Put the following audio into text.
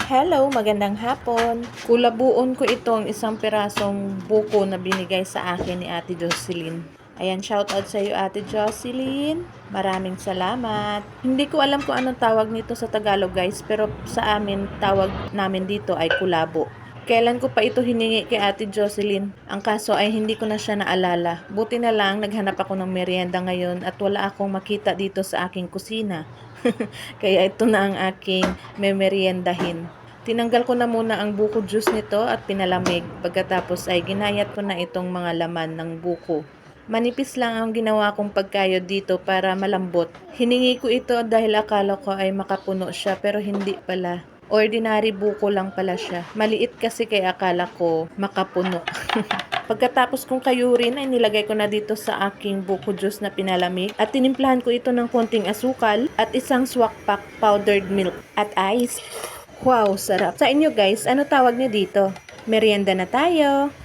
Hello, magandang hapon. Kulabuon ko itong isang pirasong buko na binigay sa akin ni Ate Jocelyn. Ayan, shoutout sa iyo Ate Jocelyn. Maraming salamat. Hindi ko alam kung anong tawag nito sa Tagalog guys, pero sa amin, tawag namin dito ay kulabo. Kailan ko pa ito hiningi kay Ate Jocelyn? Ang kaso ay hindi ko na siya naalala. Buti na lang naghanap ako ng merienda ngayon at wala akong makita dito sa aking kusina. Kaya ito na ang aking memeriendahin. Tinanggal ko na muna ang buko juice nito at pinalamig. Pagkatapos ay ginayat ko na itong mga laman ng buko. Manipis lang ang ginawa kong pagkayod dito para malambot. Hiningi ko ito dahil akala ko ay makapuno siya pero hindi pala. Ordinary buko lang pala siya. Maliit kasi kaya akala ko makapuno. Pagkatapos kong kayurin ay nilagay ko na dito sa aking buko juice na pinalamig at tinimplahan ko ito ng konting asukal at isang swak pack powdered milk at ice. Wow, sarap. Sa inyo guys, ano tawag niyo dito? Merienda na tayo.